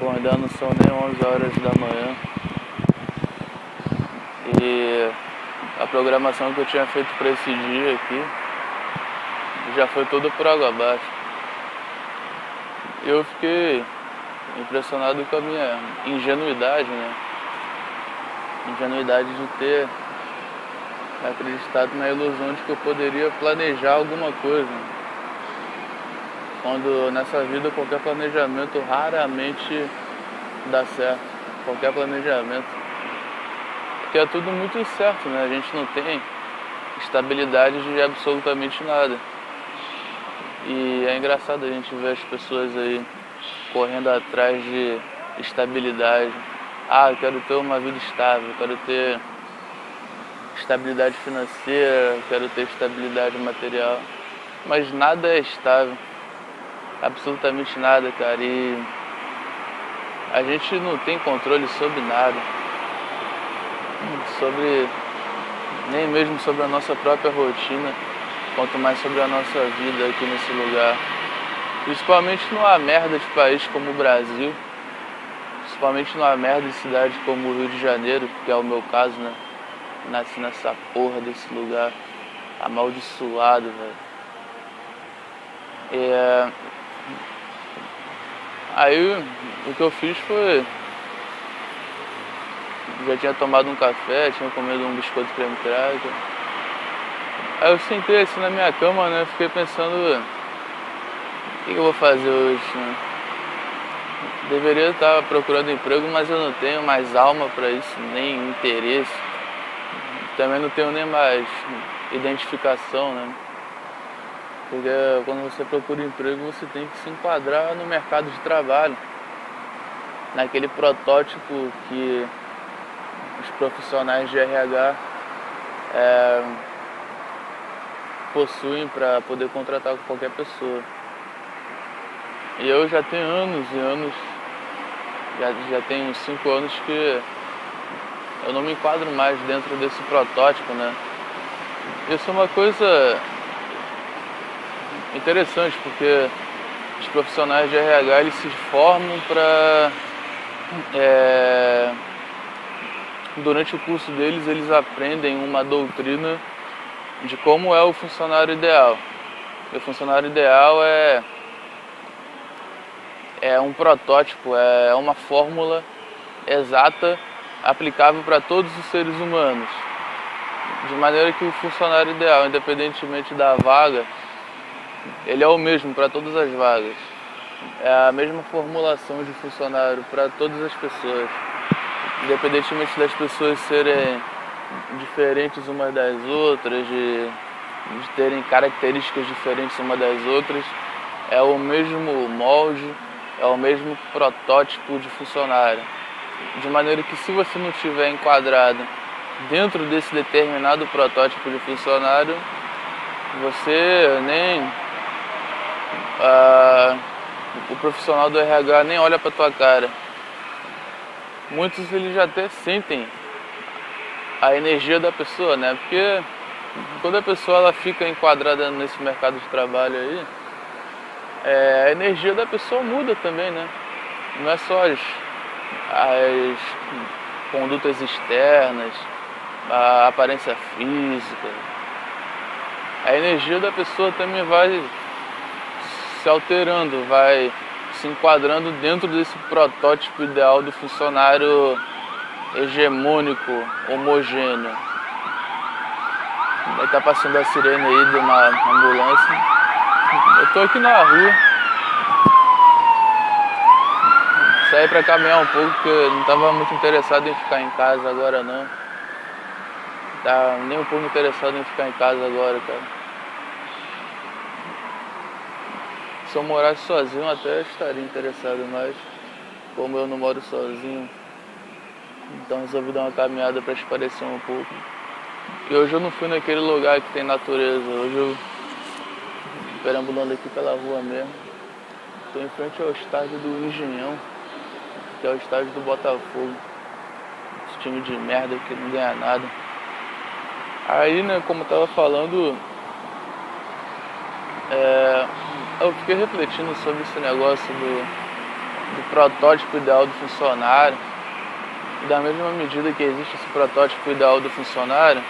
Bom, ainda não são nem 11 horas da manhã e a programação que eu tinha feito para esse dia aqui já foi toda por água abaixo. Eu fiquei impressionado com a minha ingenuidade, né? Ingenuidade de ter acreditado na ilusão de que eu poderia planejar alguma coisa. Quando nessa vida qualquer planejamento raramente dá certo. Qualquer planejamento. Porque é tudo muito incerto, né? A gente não tem estabilidade de absolutamente nada. E é engraçado a gente ver as pessoas aí correndo atrás de estabilidade. Ah, eu quero ter uma vida estável, eu quero ter estabilidade financeira, eu quero ter estabilidade material. Mas nada é estável. Absolutamente nada, cara. E a gente não tem controle sobre nada. Nem mesmo sobre a nossa própria rotina, quanto mais sobre a nossa vida aqui nesse lugar. Principalmente numa merda de país como o Brasil, principalmente numa merda de cidade como o Rio de Janeiro, que é o meu caso, né? Nasci nessa porra desse lugar amaldiçoado, velho. Aí o que eu fiz foi... Já tinha tomado um café, tinha comido um biscoito creme cracker. Aí eu sentei assim na minha cama, né? Fiquei pensando, o que eu vou fazer hoje, né? Deveria estar procurando emprego, mas eu não tenho mais alma para isso, nem interesse. Também não tenho nem mais identificação, né? Porque quando você procura emprego, você tem que se enquadrar no mercado de trabalho, naquele protótipo que os profissionais de RH possuem para poder contratar qualquer pessoa. E eu já tenho anos e anos, já tenho uns 5 anos que eu não me enquadro mais dentro desse protótipo, né? Isso é uma coisa interessante, porque os profissionais de RH eles se formam para... durante o curso deles, eles aprendem uma doutrina de como é o funcionário ideal. E o funcionário ideal é um protótipo, é uma fórmula exata aplicável para todos os seres humanos. De maneira que o funcionário ideal, independentemente da vaga, ele é o mesmo para todas as vagas. É a mesma formulação de funcionário para todas as pessoas. Independentemente das pessoas serem diferentes umas das outras, de terem características diferentes umas das outras, é o mesmo molde, é o mesmo protótipo de funcionário. De maneira que se você não estiver enquadrado dentro desse determinado protótipo de funcionário, você nem... o profissional do RH nem olha para tua cara. Muitos eles já até sentem a energia da pessoa, né? Porque quando a pessoa ela fica enquadrada nesse mercado de trabalho aí, a energia da pessoa muda também, né? Não é só as condutas externas, a aparência física. A energia da pessoa também vai se alterando, vai se enquadrando dentro desse protótipo ideal do funcionário hegemônico, homogêneo. Aí tá passando a sirene aí de uma ambulância. Eu tô aqui na rua. Saí pra caminhar um pouco porque eu não tava muito interessado em ficar em casa agora não. Tá nem um pouco interessado em ficar em casa agora, cara. Se eu morasse sozinho eu até estaria interessado, mas como eu não moro sozinho, então resolvi dar uma caminhada para espairecer um pouco. E hoje eu não fui naquele lugar que tem natureza, hoje eu perambulando aqui pela rua mesmo. Estou em frente ao estádio do Engenhão, que é o estádio do Botafogo. Esse time de merda que não ganha nada. Aí, né, como eu tava falando, eu fiquei refletindo sobre esse negócio do protótipo ideal do funcionário. E da mesma medida que existe esse protótipo ideal do funcionário,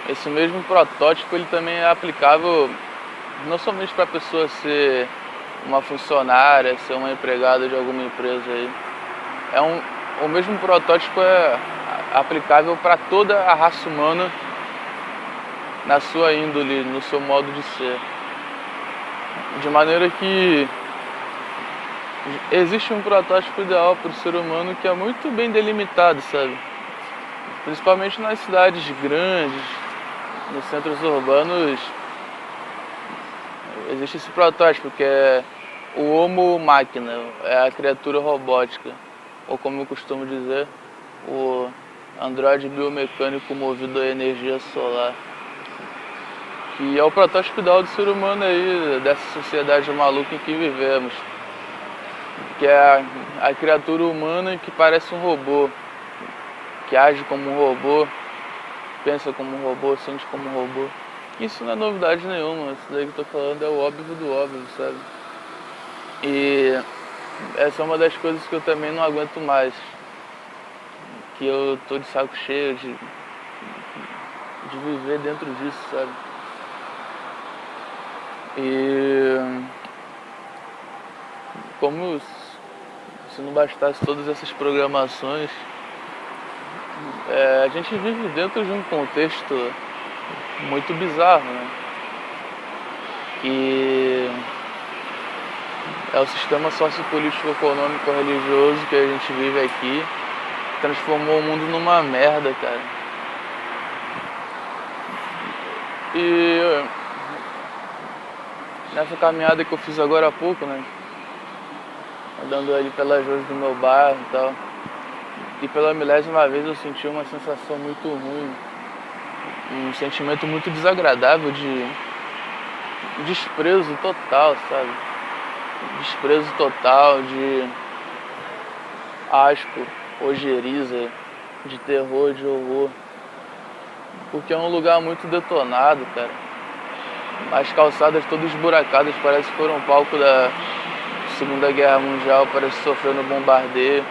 esse mesmo protótipo ele também é aplicável não somente para a pessoa ser uma funcionária, ser uma empregada de alguma empresa aí. O mesmo protótipo é aplicável para toda a raça humana na sua índole, no seu modo de ser. De maneira que existe um protótipo ideal para o ser humano que é muito bem delimitado, sabe? Principalmente nas cidades grandes, nos centros urbanos, existe esse protótipo que é o Homo Máquina, é a criatura robótica, ou como eu costumo dizer, o androide biomecânico movido a energia solar. Que é o protótipo ideal do ser humano aí, dessa sociedade maluca em que vivemos. Que é a criatura humana que parece um robô, que age como um robô, pensa como um robô, sente como um robô. Isso não é novidade nenhuma, isso daí que eu tô falando é o óbvio do óbvio, sabe? E essa é uma das coisas que eu também não aguento mais. Que eu tô de saco cheio de viver dentro disso, sabe? E como se não bastasse todas essas programações, a gente vive dentro de um contexto muito bizarro, né? Que é o sistema sociopolítico, econômico, religioso que a gente vive aqui, transformou o mundo numa merda, cara. E nessa caminhada que eu fiz agora há pouco, né? Andando ali pelas ruas do meu bairro e tal. E pela milésima vez eu senti uma sensação muito ruim. Um sentimento muito desagradável de desprezo total, sabe? Desprezo total, de asco, ojeriza, de terror, de horror. Porque é um lugar muito detonado, cara. As calçadas todas esburacadas, parece que foram palco da Segunda Guerra Mundial, parece que sofrendo bombardeio.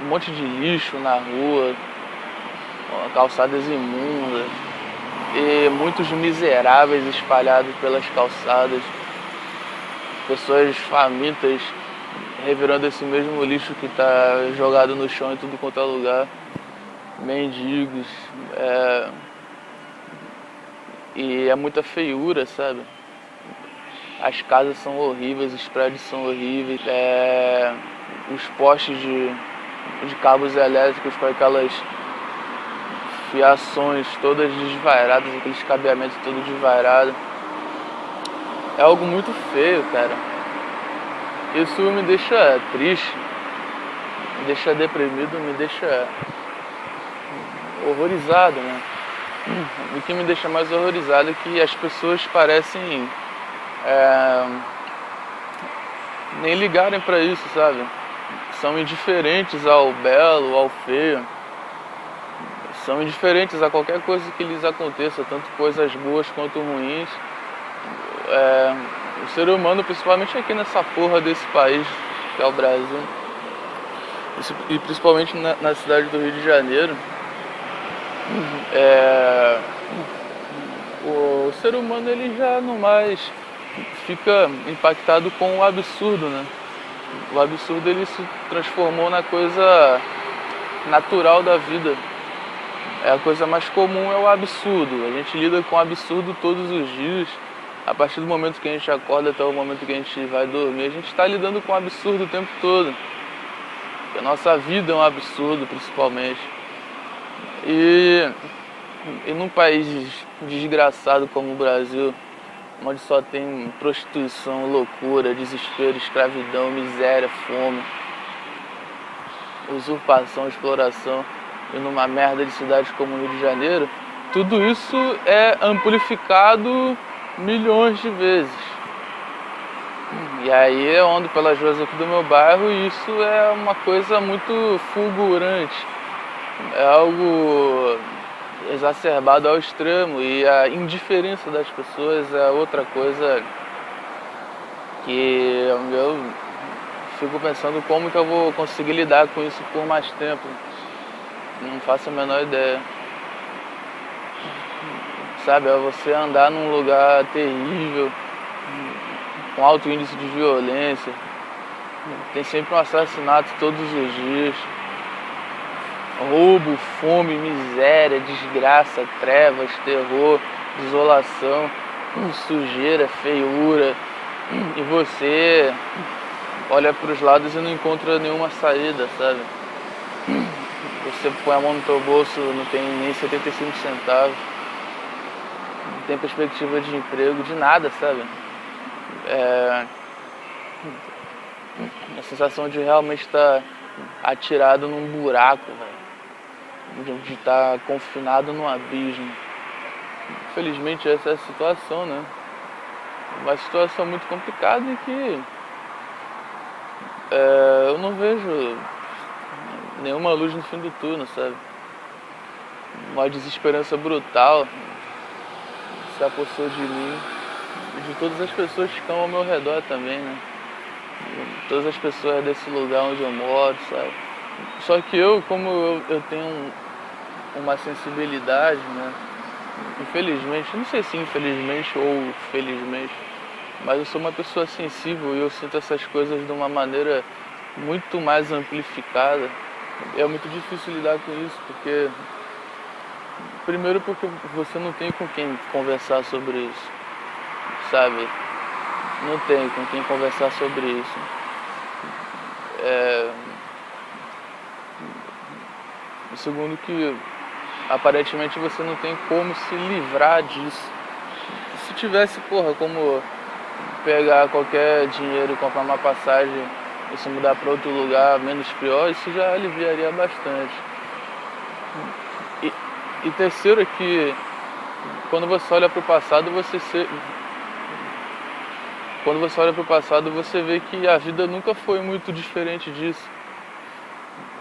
Um monte de lixo na rua, calçadas imundas e muitos miseráveis espalhados pelas calçadas, pessoas famintas revirando esse mesmo lixo que está jogado no chão em tudo quanto é lugar, mendigos, e é muita feiura, sabe? As casas são horríveis, os prédios são horríveis, os postes de cabos elétricos com aquelas fiações todas desvairadas, aqueles cabeamentos todos desvairados. É algo muito feio, cara. Isso me deixa triste, me deixa deprimido, me deixa horrorizado, né? O que me deixa mais horrorizado é que as pessoas parecem nem ligarem pra isso, sabe? São indiferentes ao belo, ao feio. São indiferentes a qualquer coisa que lhes aconteça, tanto coisas boas quanto ruins. O ser humano, principalmente aqui nessa porra desse país, que é o Brasil, e principalmente na cidade do Rio de Janeiro, o ser humano ele já não mais fica impactado com o absurdo, né? O absurdo ele se transformou na coisa natural da vida. A coisa mais comum é o absurdo. A gente lida com o absurdo todos os dias. A partir do momento que a gente acorda até o momento que a gente vai dormir, a gente está lidando com o absurdo o tempo todo. A nossa vida é um absurdo, principalmente. E num país desgraçado como o Brasil, onde só tem prostituição, loucura, desespero, escravidão, miséria, fome, usurpação, exploração, e numa merda de cidade como o Rio de Janeiro, tudo isso é amplificado milhões de vezes. E aí eu ando pelas ruas aqui do meu bairro e isso é uma coisa muito fulgurante. É algo exacerbado ao extremo, e a indiferença das pessoas é outra coisa que eu fico pensando como que eu vou conseguir lidar com isso por mais tempo. Não faço a menor ideia. Sabe, é você andar num lugar terrível, com alto índice de violência. Tem sempre um assassinato todos os dias. Roubo, fome, miséria, desgraça, trevas, terror, desolação, sujeira, feiura. E você olha para os lados e não encontra nenhuma saída, sabe? Você põe a mão no teu bolso, não tem nem 75 centavos. Não tem perspectiva de emprego, de nada, sabe? A sensação de realmente estar atirado num buraco, velho. De estar confinado num abismo. Infelizmente essa é a situação, né? Uma situação muito complicada e que eu não vejo nenhuma luz no fim do túnel, sabe? Uma desesperança brutal se apossou de mim e de todas as pessoas que estão ao meu redor também, né? Todas as pessoas desse lugar onde eu moro, sabe? Só que como eu tenho uma sensibilidade, né? Infelizmente, não sei se infelizmente ou felizmente, mas eu sou uma pessoa sensível e eu sinto essas coisas de uma maneira muito mais amplificada. É muito difícil lidar com isso, porque primeiro porque você não tem com quem conversar sobre isso, sabe? Não tem com quem conversar sobre isso. O segundo que aparentemente você não tem como se livrar disso. Se tivesse, como pegar qualquer dinheiro e comprar uma passagem e se mudar para outro lugar menos pior, isso já aliviaria bastante. E terceiro é que quando você olha para o passado, você vê que a vida nunca foi muito diferente disso.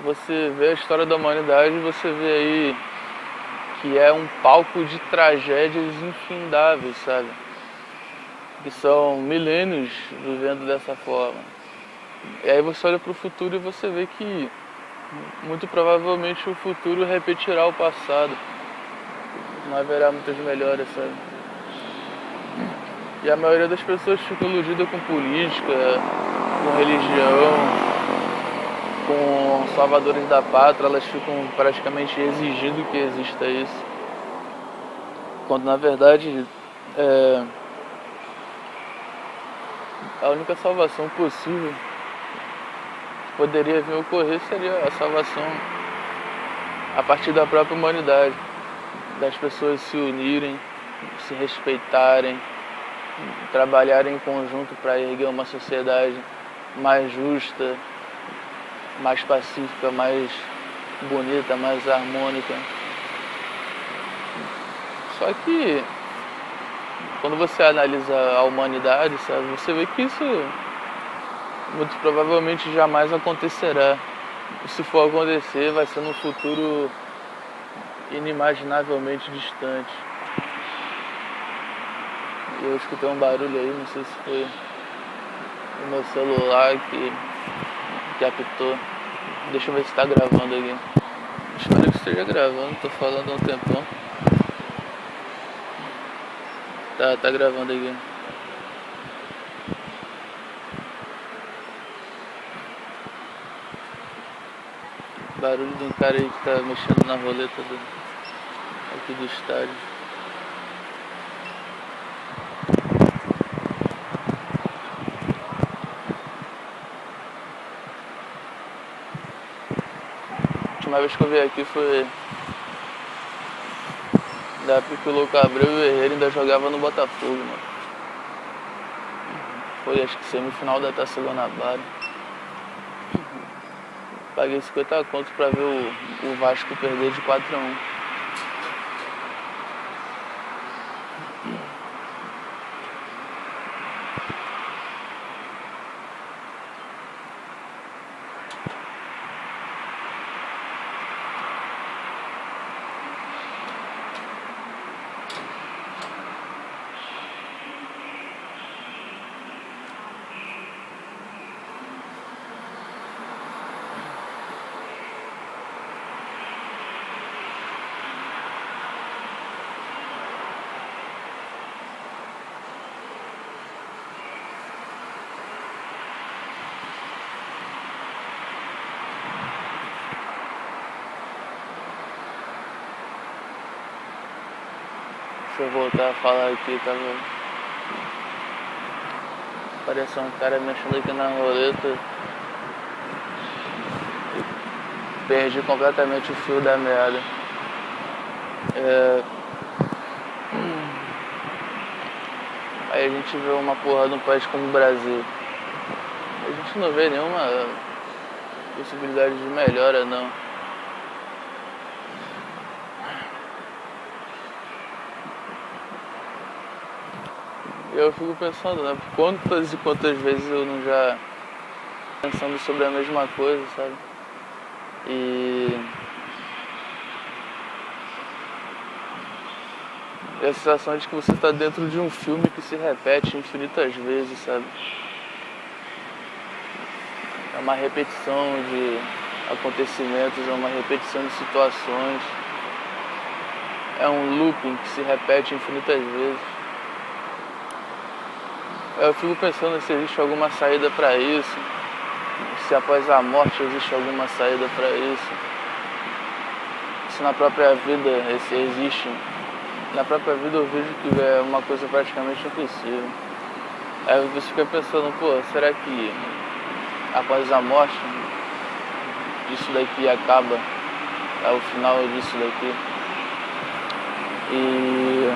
Você vê a história da humanidade e você vê aí que é um palco de tragédias infindáveis, sabe? Que são milênios vivendo dessa forma. E aí você olha para o futuro e você vê que muito provavelmente o futuro repetirá o passado. Não haverá muitas melhoras, sabe? E a maioria das pessoas fica iludida com política, com religião, com salvadores da pátria, elas ficam praticamente exigindo que exista isso. Quando na verdade a única salvação possível que poderia vir a ocorrer seria a salvação a partir da própria humanidade, das pessoas se unirem, se respeitarem, trabalharem em conjunto para erguer uma sociedade mais justa, mais pacífica, mais bonita, mais harmônica. Só que quando você analisa a humanidade, sabe, você vê que isso muito provavelmente jamais acontecerá. E se for acontecer, vai ser num futuro inimaginavelmente distante. Eu escutei um barulho aí, não sei se foi o meu celular que apitou. Deixa eu ver se tá gravando aqui. Espero que esteja gravando, tô falando há um tempão. Tá gravando aqui. Barulho de um cara aí que tá mexendo na roleta aqui do estádio. A última vez que eu vi aqui foi da época que o Louco Abreu e o Herrera ainda jogava no Botafogo, mano. Foi acho que semifinal da Taça Guanabara. Paguei 50 contos pra ver o Vasco perder de 4-1. se eu voltar a falar aqui, tava parecendo um cara mexendo aqui na roleta. Perdi completamente o fio da meada. Aí a gente vê uma porra de um país como o Brasil. A gente não vê nenhuma possibilidade de melhora, não. Eu fico pensando, né? Quantas e quantas vezes eu não já pensando sobre a mesma coisa, sabe? E a sensação de que você está dentro de um filme que se repete infinitas vezes, sabe? É uma repetição de acontecimentos, é uma repetição de situações. É um looping que se repete infinitas vezes. Eu fico pensando se existe alguma saída para isso, se após a morte existe alguma saída para isso, se na própria vida existe. Na própria vida eu vejo que é uma coisa praticamente impossível. Aí você fica pensando, pô, será que após a morte isso daqui acaba? É o final disso daqui? E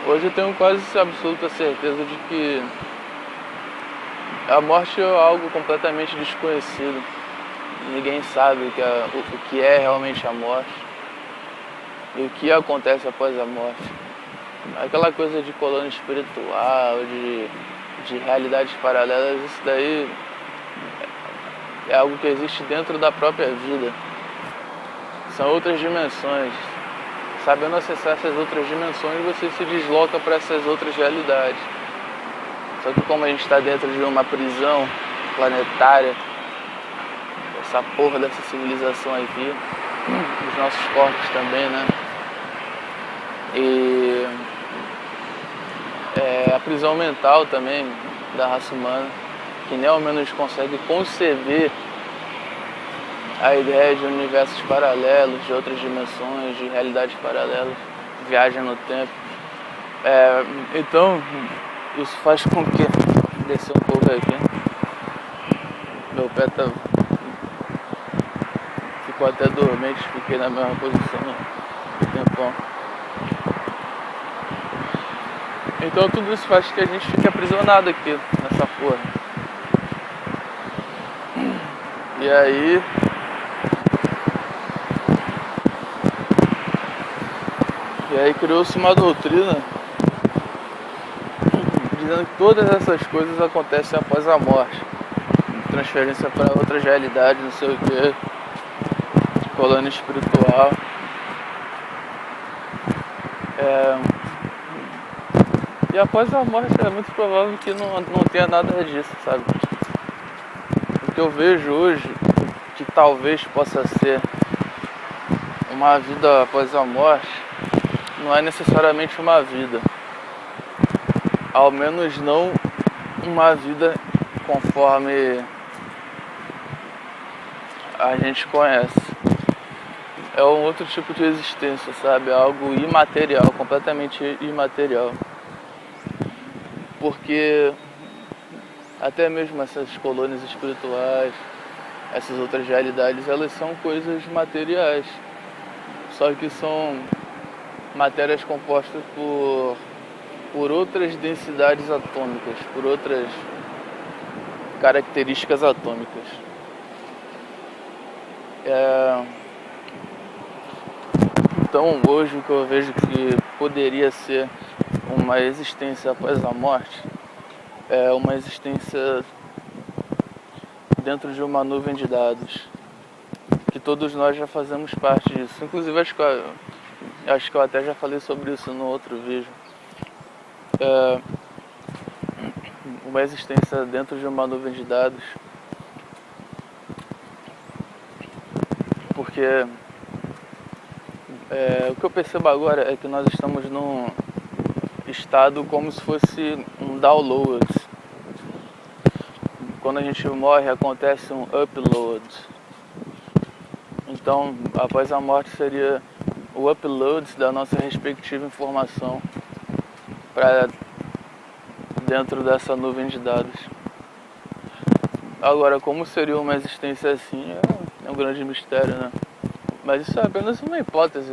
hoje eu tenho quase absoluta certeza de que a morte é algo completamente desconhecido. Ninguém sabe o que é realmente a morte e o que acontece após a morte. Aquela coisa de colônia espiritual, de realidades paralelas, isso daí é algo que existe dentro da própria vida. São outras dimensões. Sabendo acessar essas outras dimensões, você se desloca para essas outras realidades. Só que como a gente está dentro de uma prisão planetária, essa porra dessa civilização aqui, os nossos corpos também, né? E a prisão mental também da raça humana, que nem ao menos consegue conceber a ideia de universos paralelos, de outras dimensões, de realidades paralelas, viagem no tempo. Então, isso faz com que... Descer um pouco aqui. Meu pé ficou até dormente, fiquei na mesma posição no tempão. Então tudo isso faz que a gente fique aprisionado aqui, nessa porra. E aí... criou-se uma doutrina dizendo que todas essas coisas acontecem após a morte. Transferência para outras realidades, não sei o que, colônia espiritual. E após a morte é muito provável que não tenha nada disso, sabe? O que eu vejo hoje, que talvez possa ser uma vida após a morte, não é necessariamente uma vida. Ao menos não uma vida conforme a gente conhece. É um outro tipo de existência, sabe? É algo imaterial, completamente imaterial. Porque até mesmo essas colônias espirituais, essas outras realidades, elas são coisas materiais. Só que são matérias compostas por outras densidades atômicas, por outras características atômicas. Então hoje o que eu vejo que poderia ser uma existência após a morte é uma existência dentro de uma nuvem de dados, que todos nós já fazemos parte disso. Inclusive acho que eu até já falei sobre isso no outro vídeo. Uma existência dentro de uma nuvem de dados, porque o que eu percebo agora é que nós estamos num estado como se fosse um download. Quando a gente morre acontece um upload. Então após a morte seria o upload da nossa respectiva informação para dentro dessa nuvem de dados. Agora, como seria uma existência assim é um grande mistério, né? Mas isso é apenas uma hipótese,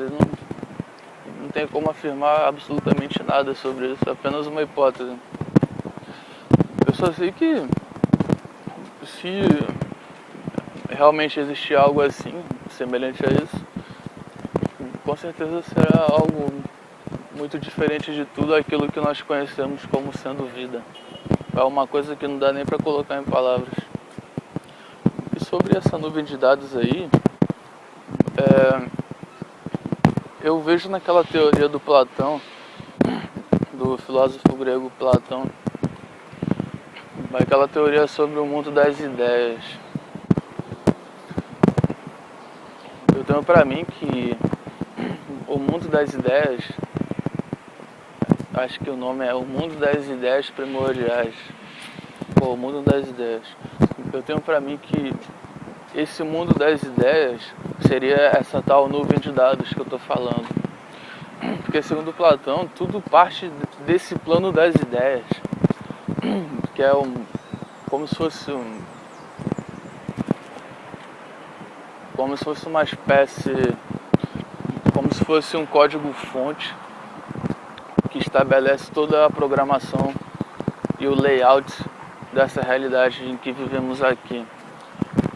não tem como afirmar absolutamente nada sobre isso, é apenas uma hipótese. Eu só sei que se realmente existir algo assim, semelhante a isso, com certeza será algo muito diferente de tudo aquilo que nós conhecemos como sendo vida. É uma coisa que não dá nem para colocar em palavras. E sobre essa nuvem de dados aí, eu vejo naquela teoria do Platão, do filósofo grego Platão, aquela teoria sobre o mundo das ideias. Eu tenho pra mim que o mundo das ideias, acho que o nome é o mundo das ideias primordiais. O mundo das ideias. Eu tenho pra mim que esse mundo das ideias seria essa tal nuvem de dados que eu tô falando. Porque segundo Platão, tudo parte desse plano das ideias, que é como se fosse uma espécie, como se fosse um código-fonte que estabelece toda a programação e o layout dessa realidade em que vivemos aqui.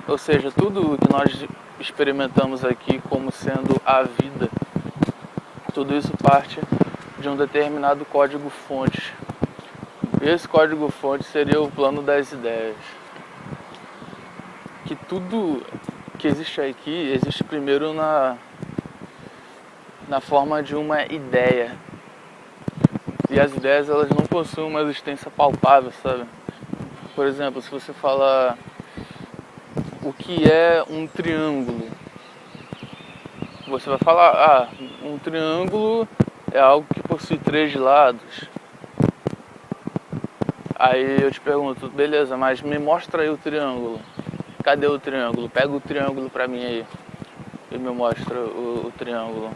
Ou seja, tudo o que nós experimentamos aqui como sendo a vida, tudo isso parte de um determinado código-fonte. Esse código-fonte seria o plano das ideias. Que tudo que existe aqui existe primeiro na forma de uma ideia. E as ideias, elas não possuem uma existência palpável, sabe? Por exemplo, se você falar o que é um triângulo, você vai falar, um triângulo é algo que possui 3 lados. Aí eu te pergunto, beleza, mas me mostra aí o triângulo. Cadê o triângulo? Pega o triângulo pra mim aí e me mostra o triângulo.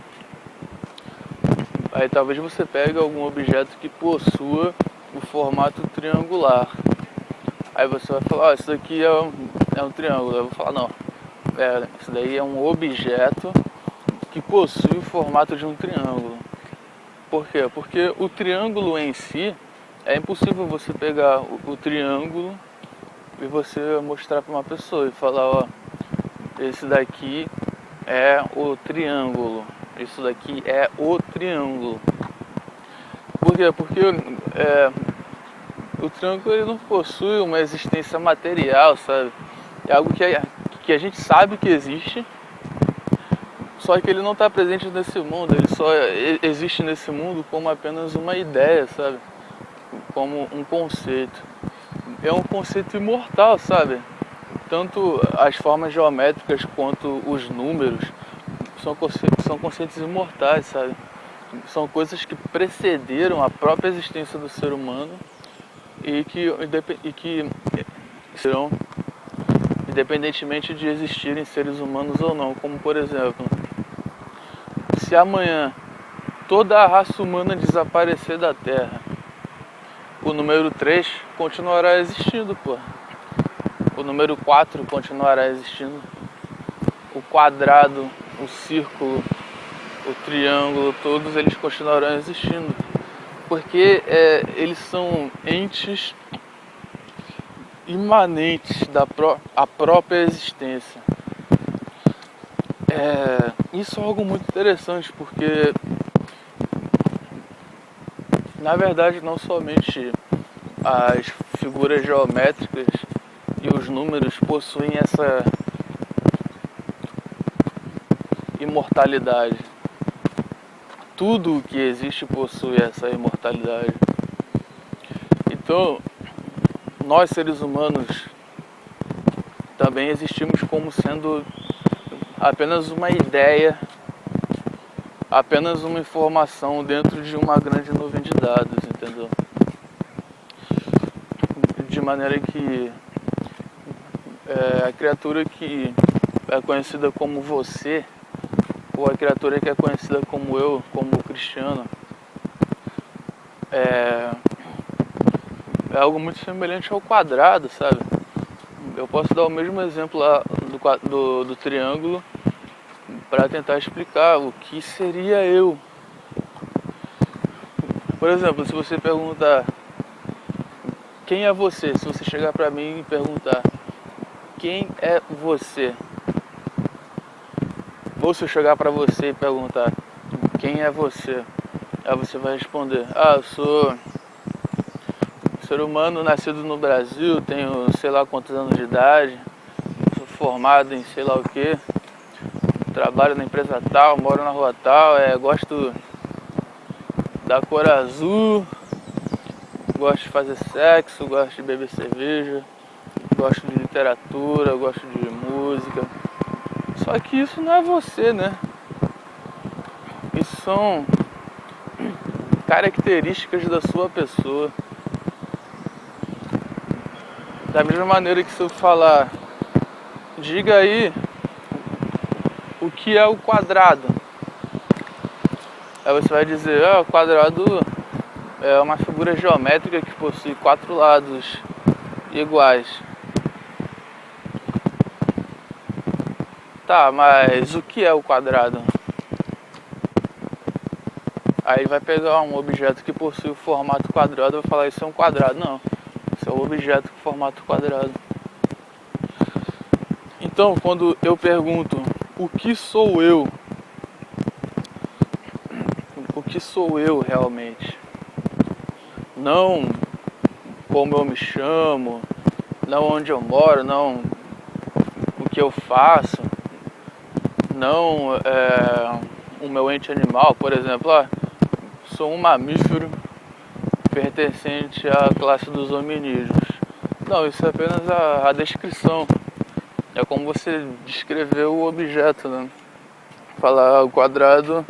Aí talvez você pegue algum objeto que possua o formato triangular. Aí você vai falar, isso daqui é um triângulo. Eu vou falar, não, isso daí é um objeto que possui o formato de um triângulo. Por quê? Porque o triângulo em si, é impossível você pegar o triângulo e você mostrar para uma pessoa e falar, esse daqui é o triângulo, isso daqui é o triângulo. Por quê? Porque o triângulo ele não possui uma existência material, sabe? É algo que a gente sabe que existe, só que ele não está presente nesse mundo, ele só existe nesse mundo como apenas uma ideia, sabe? Como um conceito. É um conceito imortal, sabe? Tanto as formas geométricas quanto os números são conceitos imortais, sabe? São coisas que precederam a própria existência do ser humano e que serão independentemente de existirem seres humanos ou não. Como por exemplo, se amanhã toda a raça humana desaparecer da Terra, o número 3 continuará existindo, pô. O número 4 continuará existindo. O quadrado, o círculo, o triângulo, todos eles continuarão existindo. Porque eles são entes imanentes da própria existência. Isso é algo muito interessante, porque na verdade não somente as figuras geométricas e os números possuem essa imortalidade. Tudo o que existe possui essa imortalidade. Então, nós seres humanos também existimos como sendo apenas uma ideia, apenas uma informação dentro de uma grande nuvem de dados, entendeu? De maneira que a criatura que é conhecida como você ou a criatura que é conhecida como eu, como Cristiano, é algo muito semelhante ao quadrado, sabe? Eu posso dar o mesmo exemplo lá do triângulo para tentar explicar o que seria eu. Por exemplo, se você perguntar quem é você, se você chegar para mim e perguntar quem é você, ou se eu chegar para você e perguntar quem é você, aí você vai responder: ah, eu sou ser humano nascido no Brasil, tenho sei lá quantos anos de idade, sou formado em sei lá o que, trabalho na empresa tal, moro na rua tal, gosto da cor azul, gosto de fazer sexo, gosto de beber cerveja, gosto de literatura, gosto de música. Só que isso não é você, né? Isso são características da sua pessoa. Da mesma maneira que se eu falar, diga aí o que é o quadrado. Aí você vai dizer, o quadrado é uma figura geométrica que possui 4 lados iguais. Tá, mas o que é o quadrado? Aí vai pegar um objeto que possui o formato quadrado e vai falar, isso é um quadrado. Não, isso é um objeto com formato quadrado. Então, quando eu pergunto o que sou eu, o que sou eu realmente? Não como eu me chamo, não onde eu moro, não o que eu faço, não o meu ente animal, por exemplo, sou um mamífero pertencente à classe dos hominídeos. Não, isso é apenas a descrição. É como você descreveu o objeto, né? Falar o quadrado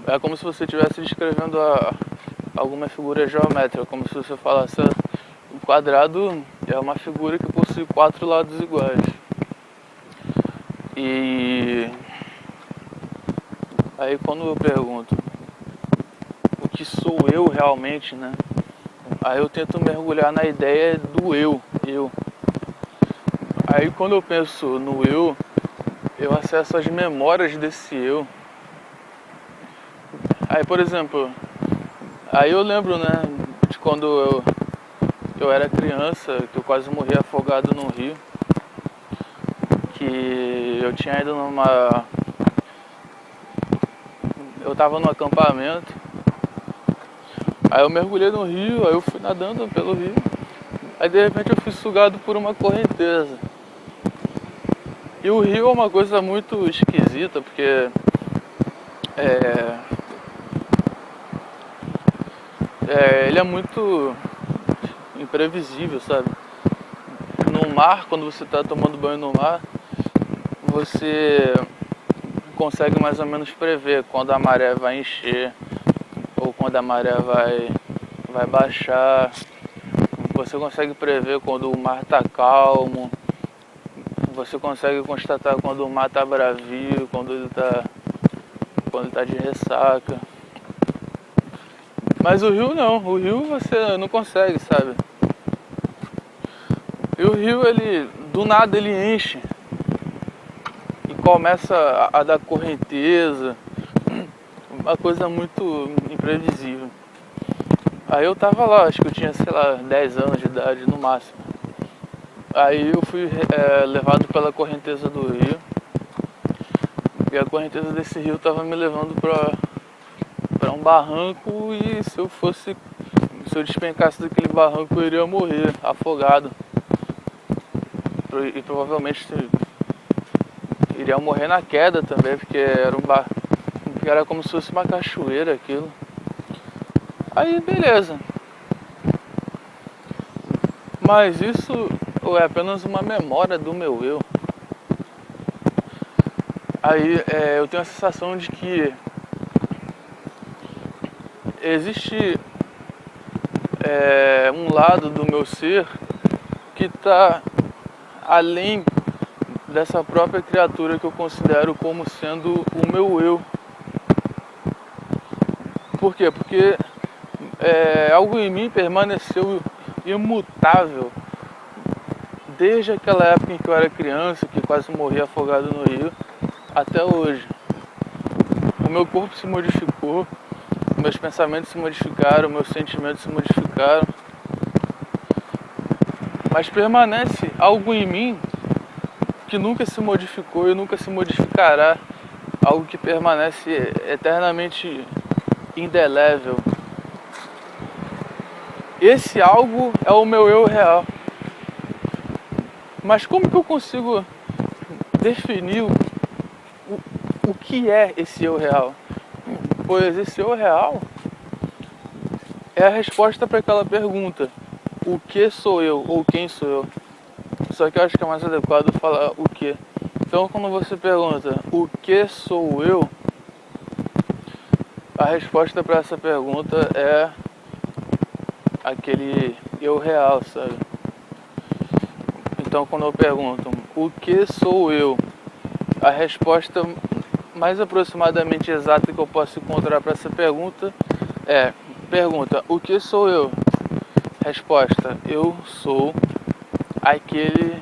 é como se você estivesse descrevendo alguma figura geométrica, como se você falasse o quadrado é uma figura que possui 4 lados iguais. E aí quando eu pergunto o que sou eu realmente, né? Aí eu tento mergulhar na ideia do eu. Aí quando eu penso no eu acesso as memórias desse eu. Aí, por exemplo, aí eu lembro, né, de quando eu era criança, que eu quase morri afogado no rio, que eu tinha ido eu tava no acampamento, aí eu mergulhei no rio, aí eu fui nadando pelo rio, aí de repente eu fui sugado por uma correnteza. E o rio é uma coisa muito esquisita, porque ele é muito imprevisível, sabe? No mar, quando você está tomando banho no mar, você consegue mais ou menos prever quando a maré vai encher ou quando a maré vai baixar. Você consegue prever quando o mar está calmo. Você consegue constatar quando o mar está bravio, quando ele tá de ressaca. Mas o rio não, o rio você não consegue, sabe? E o rio, ele do nada ele enche e começa a dar correnteza, uma coisa muito imprevisível. Aí eu tava lá, acho que eu tinha, sei lá, 10 anos de idade no máximo. Aí eu fui levado pela correnteza do rio. E a correnteza desse rio tava me levando pra um barranco, e se eu despencasse daquele barranco eu iria morrer afogado. E provavelmente iria morrer na queda também, porque era como se fosse uma cachoeira aquilo. Aí beleza. Mas isso é apenas uma memória do meu eu. Aí eu tenho a sensação de que existe um lado do meu ser que está além dessa própria criatura que eu considero como sendo o meu eu. Por quê? Porque algo em mim permaneceu imutável desde aquela época em que eu era criança, que quase morri afogado no rio, até hoje. O meu corpo se modificou, meus pensamentos se modificaram, meus sentimentos se modificaram, mas permanece algo em mim que nunca se modificou e nunca se modificará, algo que permanece eternamente indelével. Esse algo é o meu eu real. Mas como que eu consigo definir o que é esse eu real? Pois esse eu real é a resposta para aquela pergunta: o que sou eu ou quem sou eu? Só que eu acho que é mais adequado falar o que. Então, quando você pergunta o que sou eu, a resposta para essa pergunta é aquele eu real, sabe? Então, quando eu pergunto o que sou eu, a resposta mais aproximadamente exata que eu posso encontrar para essa pergunta é: pergunta, o que sou eu? Resposta: eu sou aquele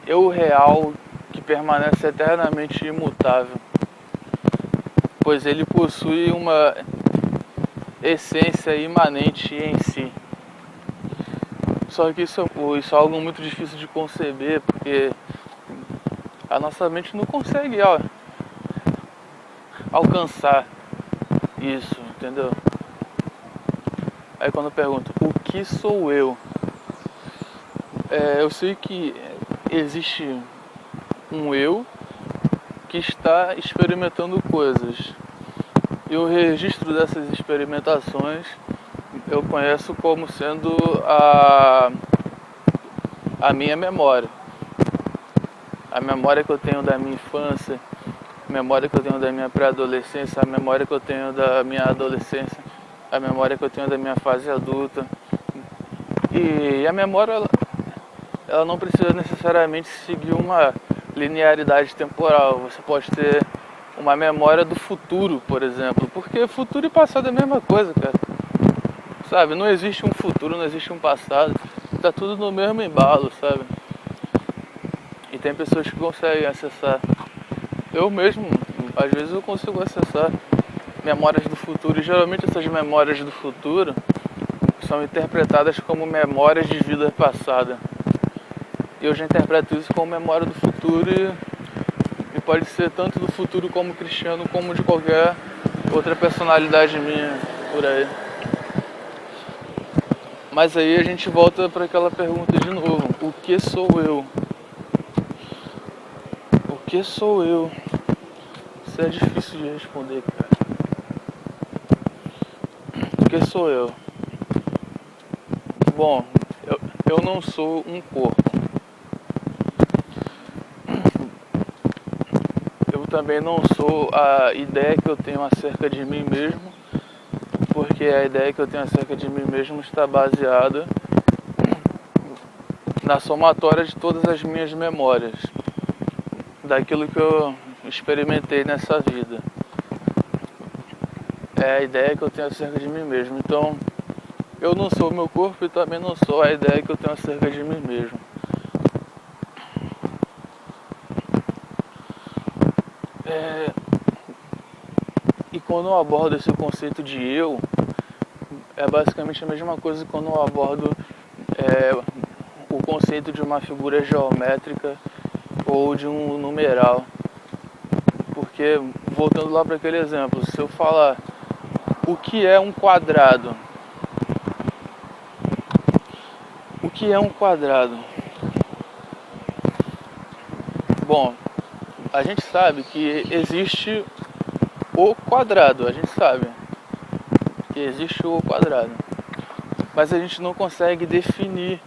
eu real que permanece eternamente imutável, pois ele possui uma essência imanente em si. Só que isso é algo muito difícil de conceber, porque a nossa mente não consegue alcançar isso, entendeu? Aí quando eu pergunto, o que sou eu? Eu sei que existe um eu que está experimentando coisas. E o registro dessas experimentações eu conheço como sendo a minha memória. A memória que eu tenho da minha infância, a memória que eu tenho da minha pré-adolescência, a memória que eu tenho da minha adolescência, a memória que eu tenho da minha fase adulta. E a memória, ela não precisa necessariamente seguir uma linearidade temporal. Você pode ter uma memória do futuro, por exemplo, porque futuro e passado é a mesma coisa, cara. Sabe, não existe um futuro, não existe um passado, tá tudo no mesmo embalo, sabe? E tem pessoas que conseguem acessar. Eu mesmo, às vezes eu consigo acessar memórias do futuro, e geralmente essas memórias do futuro são interpretadas como memórias de vida passada. E eu já interpreto isso como memória do futuro, e pode ser tanto do futuro como cristiano, como de qualquer outra personalidade minha por aí. Mas aí a gente volta para aquela pergunta de novo: o que sou eu? O que sou eu? Isso é difícil de responder, cara. O que sou eu? Bom, eu não sou um corpo. Eu também não sou a ideia que eu tenho acerca de mim mesmo, porque a ideia que eu tenho acerca de mim mesmo está baseada na somatória de todas as minhas memórias, daquilo que eu experimentei nessa vida. É a ideia que eu tenho acerca de mim mesmo. Então, eu não sou o meu corpo e também não sou a ideia que eu tenho acerca de mim mesmo. E quando eu abordo esse conceito de eu, é basicamente a mesma coisa quando eu abordo o conceito de uma figura geométrica ou de um numeral. Porque, voltando lá para aquele exemplo, se eu falar o que é um quadrado, o que é um quadrado? Bom, a gente sabe que existe o quadrado, a gente sabe que existe o quadrado, mas a gente não consegue definir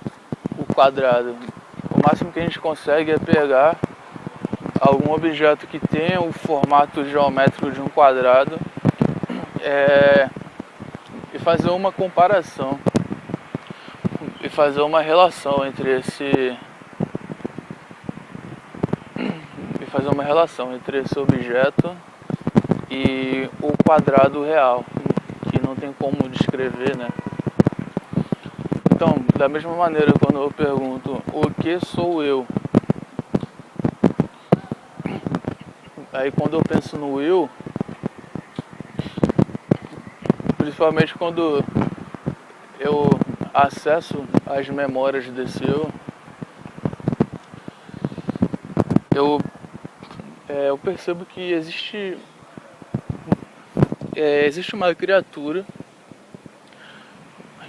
o quadrado. O máximo que a gente consegue é pegar algum objeto que tenha o formato geométrico de um quadrado e fazer uma comparação e fazer uma relação entre fazer uma relação entre esse objeto e o quadrado real, que não tem como descrever, né? Então, da mesma maneira, quando eu pergunto o que sou eu, aí quando eu penso no eu, principalmente quando eu acesso as memórias desse eu percebo que existe uma criatura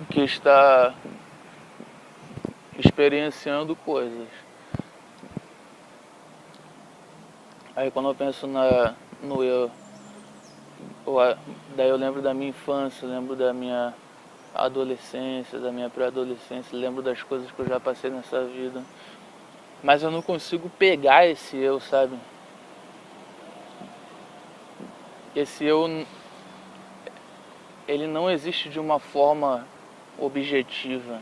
que está experienciando coisas. Aí quando eu penso no eu, daí eu lembro da minha infância, lembro da minha adolescência, da minha pré-adolescência, lembro das coisas que eu já passei nessa vida. Mas eu não consigo pegar esse eu, sabe? Esse eu, ele não existe de uma forma objetiva.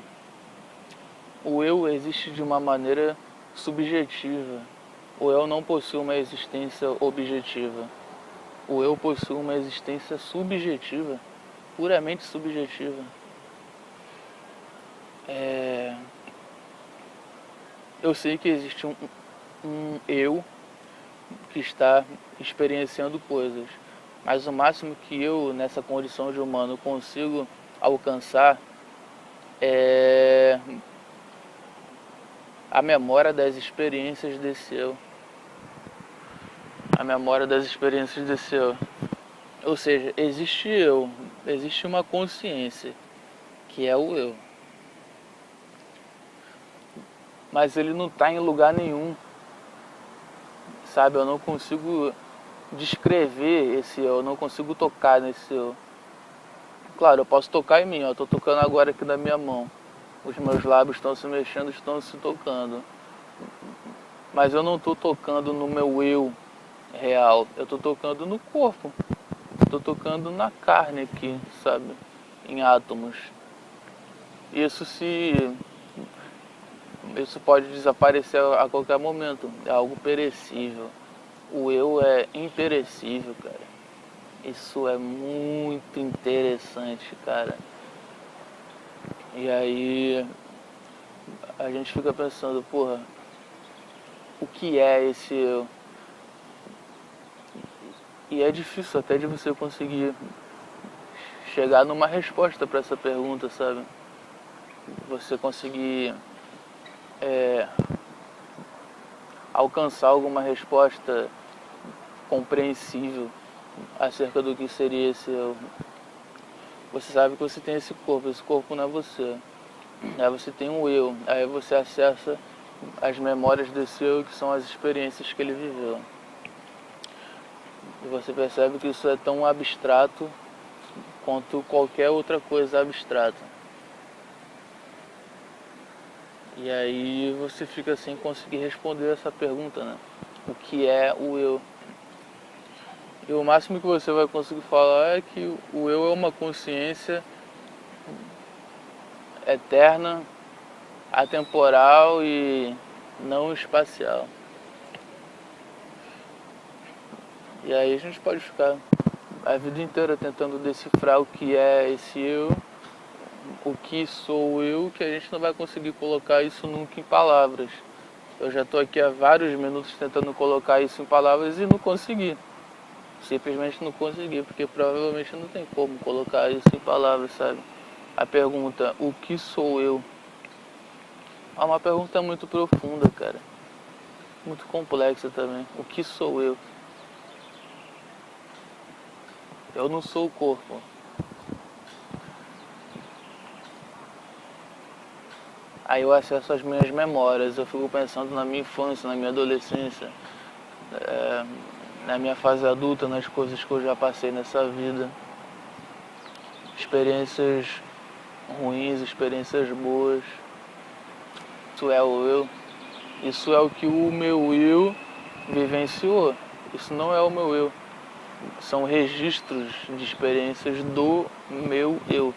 O eu existe de uma maneira subjetiva. O eu não possui uma existência objetiva. O eu possui uma existência subjetiva, puramente subjetiva. Eu sei que existe um eu que está experienciando coisas, mas o máximo que eu, nessa condição de humano, consigo alcançar é a memória das experiências desse eu. A memória das experiências desse eu. Ou seja, existe uma consciência, que é o eu. Mas ele não está em lugar nenhum, sabe? Eu não consigo descrever esse eu não consigo tocar nesse eu. Claro, eu posso tocar em mim, eu estou tocando agora aqui na minha mão. Os meus lábios estão se mexendo, estão se tocando. Mas eu não estou tocando no meu eu real, eu estou tocando no corpo. Estou tocando na carne aqui, sabe? Em átomos. Isso pode desaparecer a qualquer momento. É algo perecível. O eu é imperecível, cara. Isso é muito interessante, cara. E aí a gente fica pensando, porra, o que é esse eu? E é difícil até de você conseguir chegar numa resposta para essa pergunta, sabe? Você conseguir alcançar alguma resposta compreensível acerca do que seria esse eu. Você sabe que você tem esse corpo não é você. Aí você tem um eu, aí você acessa as memórias desse eu, que são as experiências que ele viveu. E você percebe que isso é tão abstrato quanto qualquer outra coisa abstrata. E aí você fica sem conseguir responder essa pergunta, né? O que é o eu? E o máximo que você vai conseguir falar é que o eu é uma consciência eterna, atemporal e não espacial. E aí a gente pode ficar a vida inteira tentando decifrar o que é esse eu, o que sou eu, que a gente não vai conseguir colocar isso nunca em palavras. Eu já estou aqui há vários minutos tentando colocar isso em palavras e não consegui. Simplesmente não consegui, porque provavelmente não tem como colocar isso em palavras, sabe? A pergunta, o que sou eu? É uma pergunta muito profunda, cara. Muito complexa também. O que sou eu? Eu não sou o corpo. Aí eu acesso as minhas memórias, eu fico pensando na minha infância, na minha adolescência, na minha fase adulta, nas coisas que eu já passei nessa vida. Experiências ruins, experiências boas. Isso é o eu. Isso é o que o meu eu vivenciou. Isso não é o meu eu. São registros de experiências do meu eu.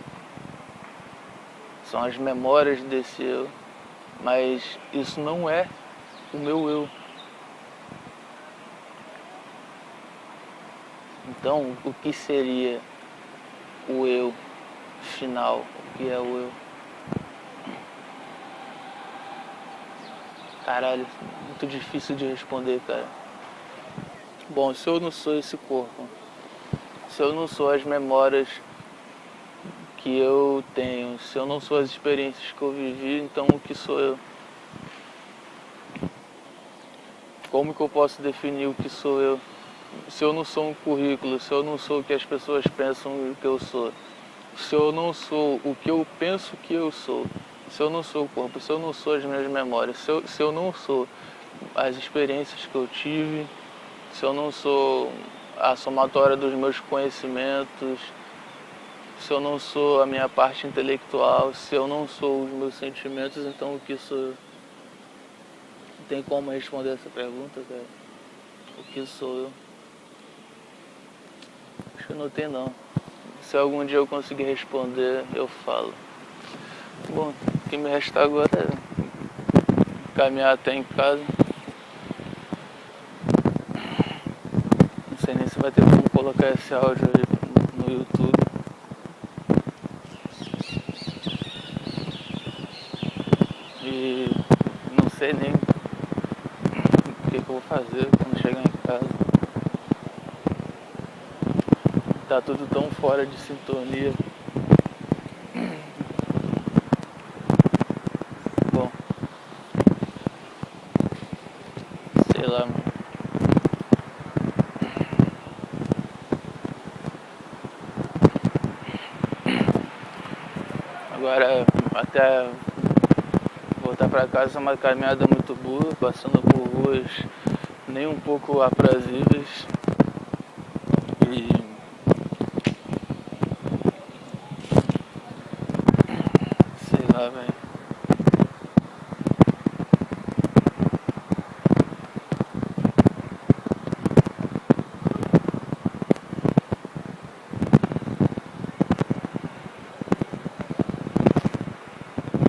São as memórias desse eu. Mas isso não é o meu eu. Então, o que seria o eu final? O que é o eu? Caralho, muito difícil de responder, cara. Bom, se eu não sou esse corpo, se eu não sou as memórias que eu tenho, se eu não sou as experiências que eu vivi, então o que sou eu? Como que eu posso definir o que sou eu? Se eu não sou um currículo, se eu não sou o que as pessoas pensam que eu sou, se eu não sou o que eu penso que eu sou, se eu não sou o corpo, se eu não sou as minhas memórias, se eu não sou as experiências que eu tive, se eu não sou a somatória dos meus conhecimentos, se eu não sou a minha parte intelectual, se eu não sou os meus sentimentos, então o que sou eu? Não tem como responder essa pergunta, cara. O que sou eu? Acho que não tem não. Se algum dia eu conseguir responder, eu falo. Bom, o que me resta agora é caminhar até em casa. Não sei nem se vai ter como colocar esse áudio aí no YouTube. E não sei nem o que eu vou fazer quando chegar em casa. Tá tudo tão fora de sintonia. Bom, sei lá, mano. Agora, até voltar pra casa é uma caminhada muito boa, passando por ruas nem um pouco aprazíveis. E sei lá, velho.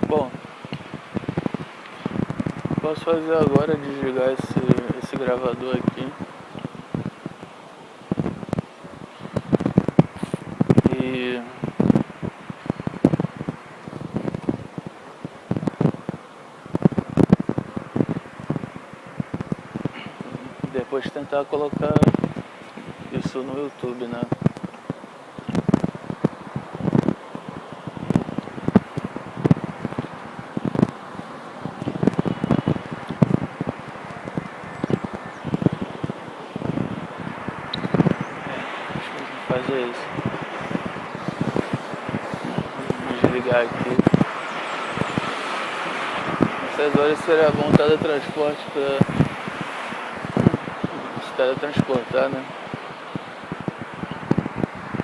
Bom, posso fazer agora é desligar esse gravador aqui e depois tentar colocar isso no YouTube, né? Acho que eu vou fazer isso. Desligar aqui. Nessas horas seria bom teletransporte pra se teletransportar, né?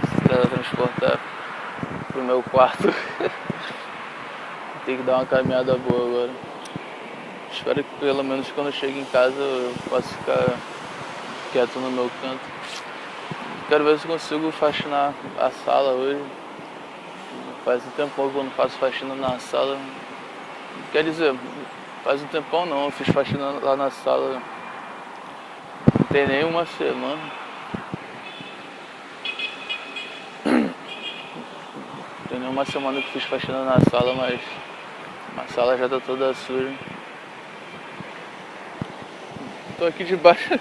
Se teletransportar pro meu quarto. Tem que dar uma caminhada boa agora. Espero que pelo menos quando eu chego em casa eu possa ficar quieto no meu canto. Quero ver se consigo faxinar a sala hoje. Faz um tempão que eu não faço faxina na sala. Quer dizer, faz um tempão não, eu fiz faxina lá na sala. Não tem nem uma semana. Não tem nem uma semana que fiz faxina na sala, mas a sala já tá toda suja. Tô aqui debaixo.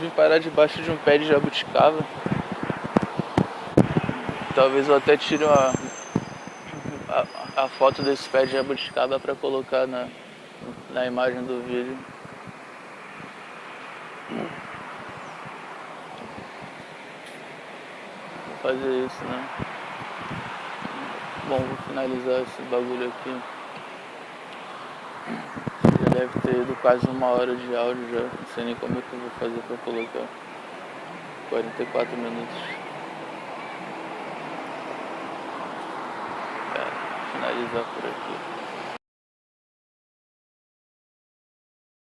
Vim parar debaixo de um pé de jabuticaba. Talvez eu até tire a foto desse pé de jabuticaba pra colocar na imagem do vídeo. Vou fazer isso, né? Bom, vou finalizar esse bagulho aqui. Já deve ter ido quase 1 hora de áudio já. Não sei nem como é que eu vou fazer pra colocar. 44 minutos. Finalizar por aqui.